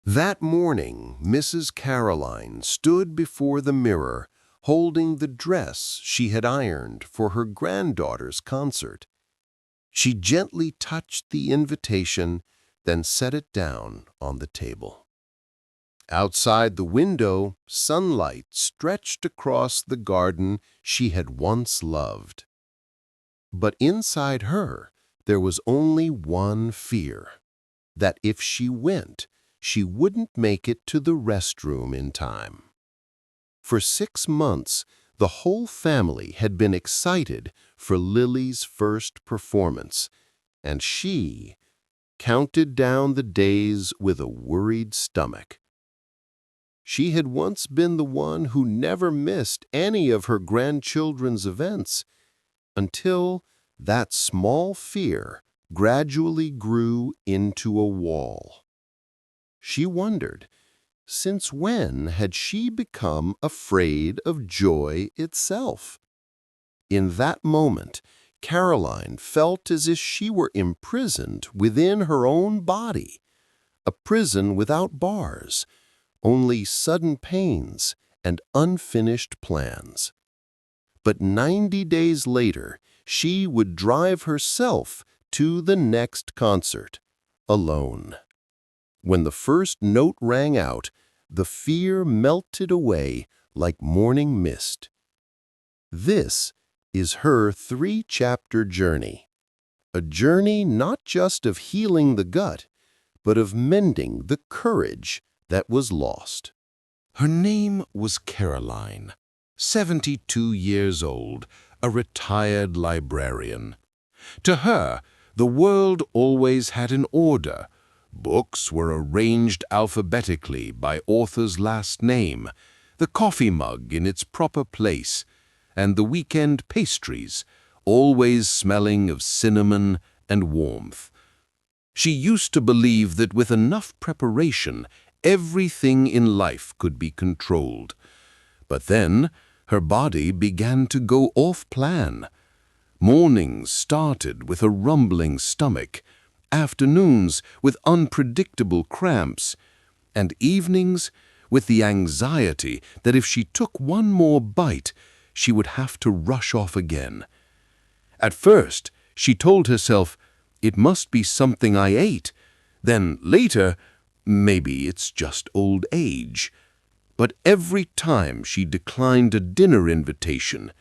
That morning, Mrs. Caroline stood before the mirror, holding the dress she had ironed for her granddaughter's concert. She gently touched the invitation, then set it down on the table. Outside the window, sunlight stretched across the garden she had once loved. But inside her, there was only one fear, that if she went, she wouldn't make it to the restroom in time. For 6 months, the whole family had been excited for Lily's first performance, and she counted down the days with a worried stomach. She had once been the one who never missed any of her grandchildren's events, until that small fear gradually grew into a wall. She wondered, since when had she become afraid of joy itself? In that moment, Caroline felt as if she were imprisoned within her own body, a prison without bars, only sudden pains and unfinished plans. But 90 days later, she would drive herself to the next concert, alone. When the first note rang out, the fear melted away like morning mist. This is her 3-chapter journey, a journey not just of healing the gut, but of mending the courage that was lost. Her name was Caroline, 72 years old, a retired librarian. To her, the world always had an order. Books were arranged alphabetically by author's last name, the coffee mug in its proper place, and the weekend pastries, always smelling of cinnamon and warmth. She used to believe that with enough preparation, everything in life could be controlled. But then, her body began to go off-plan. Mornings started with a rumbling stomach, afternoons with unpredictable cramps, and evenings with the anxiety that if she took one more bite, she would have to rush off again. At first, she told herself, "It must be something I ate." Then later, "Maybe it's just old age." But every time she declined a dinner invitation,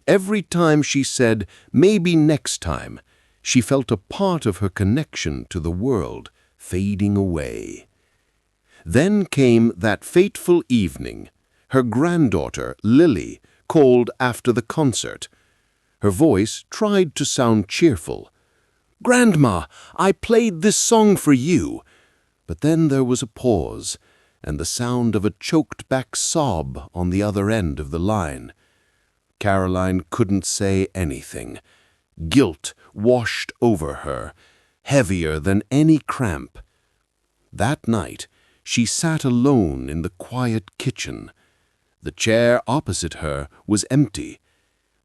every time she said, "Maybe next time," she felt a part of her connection to the world fading away. Then came that fateful evening. Her granddaughter, Lily, called after the concert. Her voice tried to sound cheerful. "Grandma, I played this song for you." But then there was a pause, and the sound of a choked-back sob on the other end of the line. Caroline couldn't say anything. Guilt washed over her, heavier than any cramp. That night, she sat alone in the quiet kitchen. The chair opposite her was empty.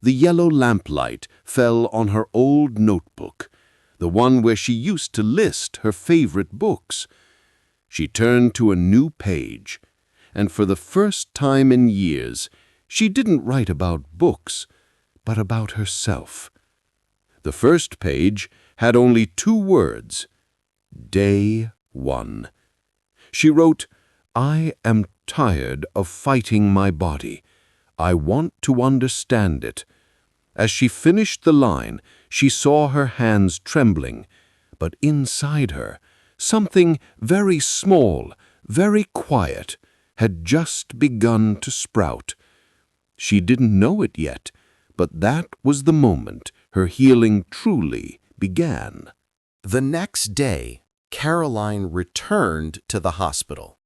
The yellow lamplight fell on her old notebook, the one where she used to list her favorite books. She turned to a new page, and for the first time in years, she didn't write about books, but about herself. The first page had only 2 words, Day 1. She wrote, "I am tired of fighting my body. I want to understand it." As she finished the line, she saw her hands trembling, but inside her, something very small, very quiet, had just begun to sprout. She didn't know it yet, but that was the moment her healing truly began. The next day, Caroline returned to the hospital.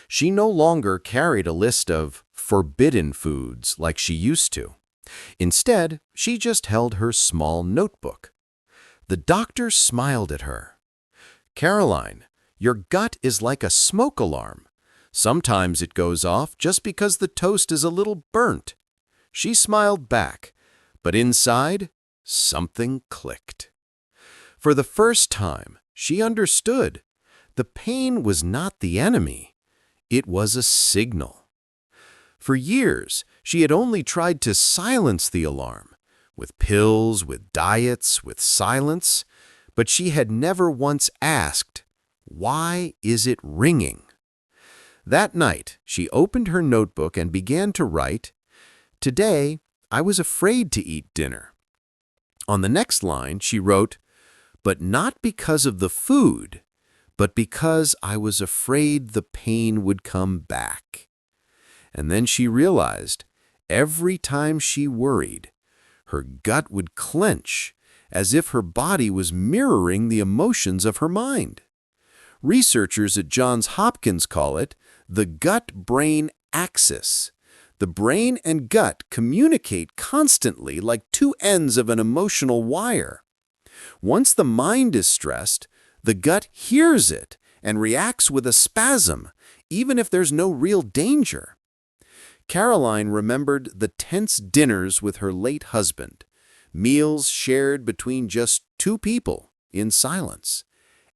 She no longer carried a list of forbidden foods like she used to. Instead, she just held her small notebook. The doctor smiled at her. "Caroline, your gut is like a smoke alarm. Sometimes it goes off just because the toast is a little burnt." She smiled back, but inside, something clicked. For the first time, she understood. The pain was not the enemy. It was a signal. For years, she had only tried to silence the alarm, with pills, with diets, with silence, but she had never once asked, "Why is it ringing?" That night, she opened her notebook and began to write, "Today, I was afraid to eat dinner." On the next line, she wrote, "But not because of the food, but because I was afraid the pain would come back." And then she realized, every time she worried, her gut would clench, as if her body was mirroring the emotions of her mind. Researchers at Johns Hopkins call it the gut-brain axis. The brain and gut communicate constantly like two ends of an emotional wire. Once the mind is stressed, the gut hears it and reacts with a spasm, even if there's no real danger. Caroline remembered the tense dinners with her late husband, meals shared between just two people in silence.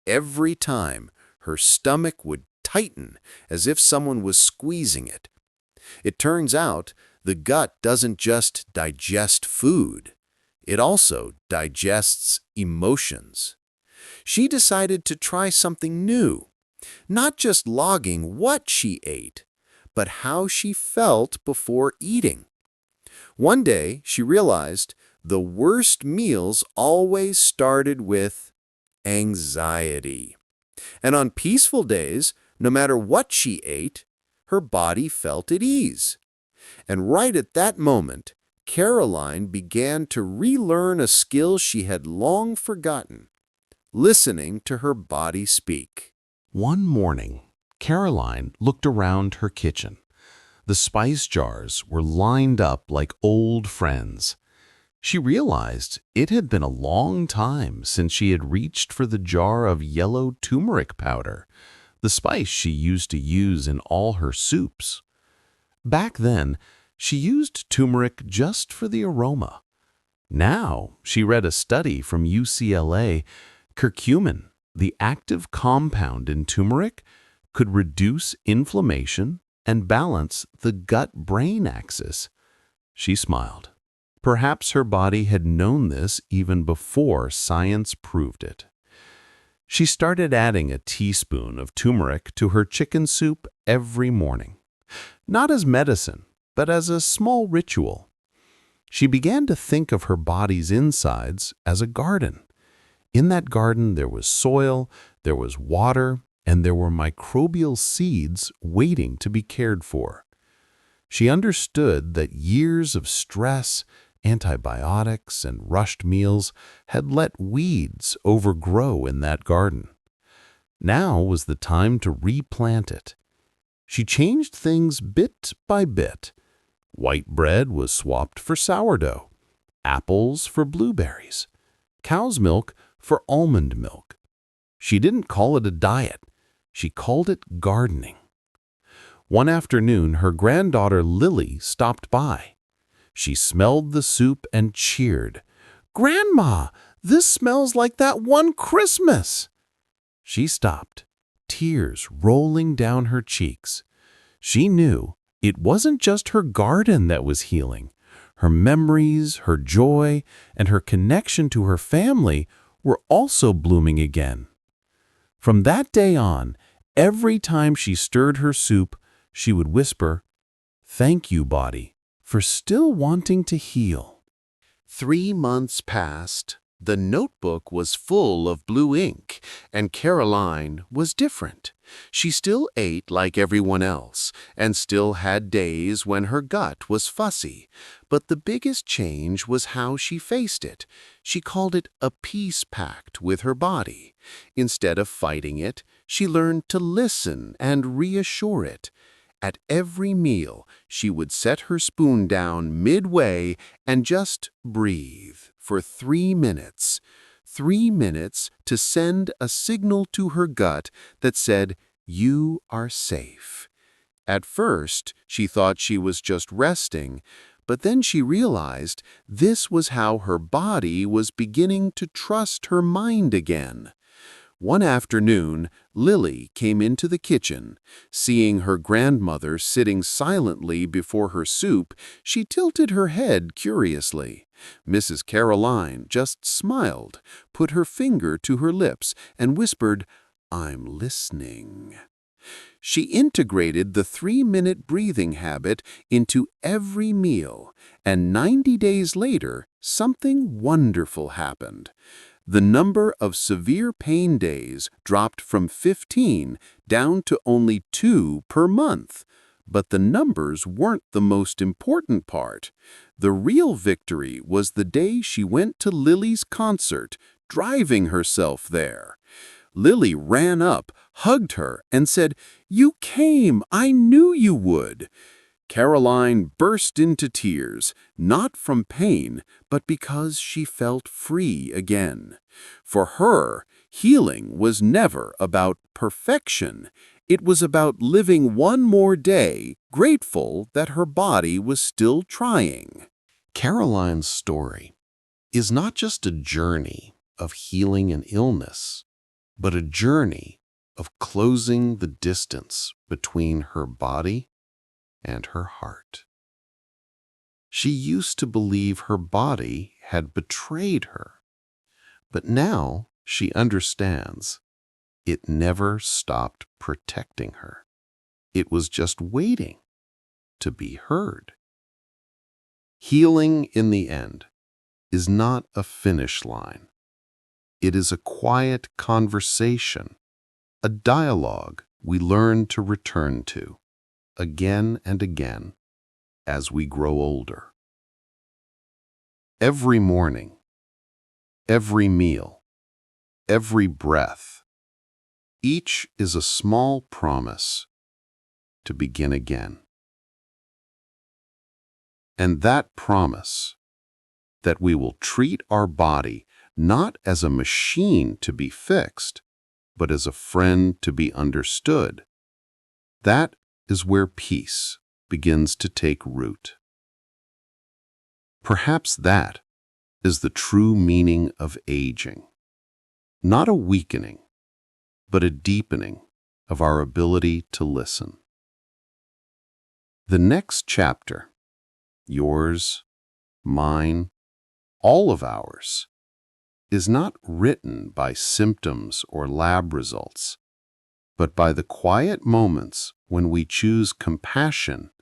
Every time, her stomach would tighten as if someone was squeezing it. It turns out the gut doesn't just digest food, it also digests emotions. She decided to try something new, not just logging what she ate, but how she felt before eating. One day, she realized the worst meals always started with anxiety. And on peaceful days, no matter what she ate, her body felt at ease. And right at that moment, Caroline began to relearn a skill she had long forgotten, listening to her body speak. One morning, Caroline looked around her kitchen. The spice jars were lined up like old friends. She realized it had been a long time since she had reached for the jar of yellow turmeric powder, the spice she used to use in all her soups. Back then, she used turmeric just for the aroma. Now, she read a study from UCLA. Curcumin, the active compound in turmeric, could reduce inflammation and balance the gut-brain axis. She smiled. Perhaps her body had known this even before science proved it. She started adding a teaspoon of turmeric to her chicken soup every morning. Not as medicine, but as a small ritual. She began to think of her body's insides as a garden. In that garden there was soil, there was water, and there were microbial seeds waiting to be cared for. She understood that years of stress, antibiotics, and rushed meals had let weeds overgrow in that garden. Now was the time to replant it. She changed things bit by bit. White bread was swapped for sourdough, apples for blueberries, cow's milk for almond milk. She didn't call it a diet. She called it gardening. One afternoon, her granddaughter Lily stopped by. She smelled the soup and cheered. "Grandma, this smells like that one Christmas!" She stopped, tears rolling down her cheeks. She knew it wasn't just her garden that was healing. Her memories, her joy, and her connection to her family were also blooming again. From that day on, every time she stirred her soup, she would whisper, "Thank you, body, for still wanting to heal." 3 months passed. The notebook was full of blue ink, and Caroline was different. She still ate like everyone else, and still had days when her gut was fussy. But the biggest change was how she faced it. She called it a peace pact with her body. Instead of fighting it, she learned to listen and reassure it. At every meal, she would set her spoon down midway and just breathe for 3 minutes. 3 minutes to send a signal to her gut that said, "You are safe." At first, she thought she was just resting, but then she realized this was how her body was beginning to trust her mind again. One afternoon, Lily came into the kitchen. Seeing her grandmother sitting silently before her soup, she tilted her head curiously. Mrs. Caroline just smiled, put her finger to her lips, and whispered, "I'm listening." She integrated the 3-minute breathing habit into every meal, and 90 days later, something wonderful happened. The number of severe pain days dropped from 15 down to only 2 per month. But the numbers weren't the most important part. The real victory was the day she went to Lily's concert, driving herself there. Lily ran up, hugged her, and said, "You came! I knew you would!" Caroline burst into tears, not from pain, but because she felt free again. For her, healing was never about perfection. It was about living one more day, grateful that her body was still trying. Caroline's story is not just a journey of healing and illness, but a journey of closing the distance between her body and her heart. She used to believe her body had betrayed her, but now she understands it never stopped protecting her. It was just waiting to be heard. Healing, in the end, is not a finish line. It is a quiet conversation, a dialogue we learn to return to again and again as we grow older. Every morning, every meal, every breath, each is a small promise to begin again. And that promise, that we will treat our body not as a machine to be fixed, but as a friend to be understood, that is where peace begins to take root. Perhaps that is the true meaning of aging. Not a weakening, but a deepening of our ability to listen. The next chapter, yours, mine, all of ours, is not written by symptoms or lab results, but by the quiet moments when we choose compassion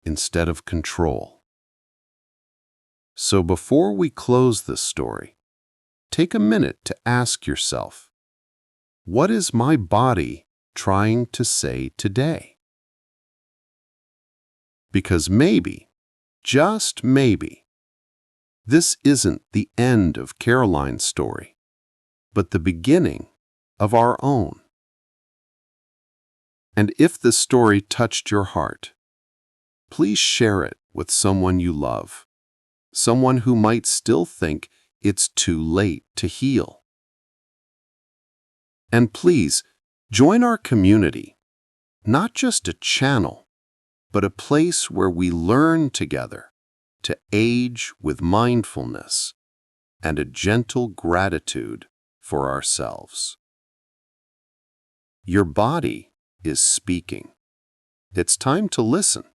instead of control. So before we close this story, take a minute to ask yourself, what is my body trying to say today? Because maybe, just maybe, this isn't the end of Caroline's story, but the beginning of our own. And if this story touched your heart, please share it with someone you love, someone who might still think it's too late to heal. And please, join our community, not just a channel, but a place where we learn together to age with mindfulness and a gentle gratitude for ourselves. Your body is speaking. It's time to listen.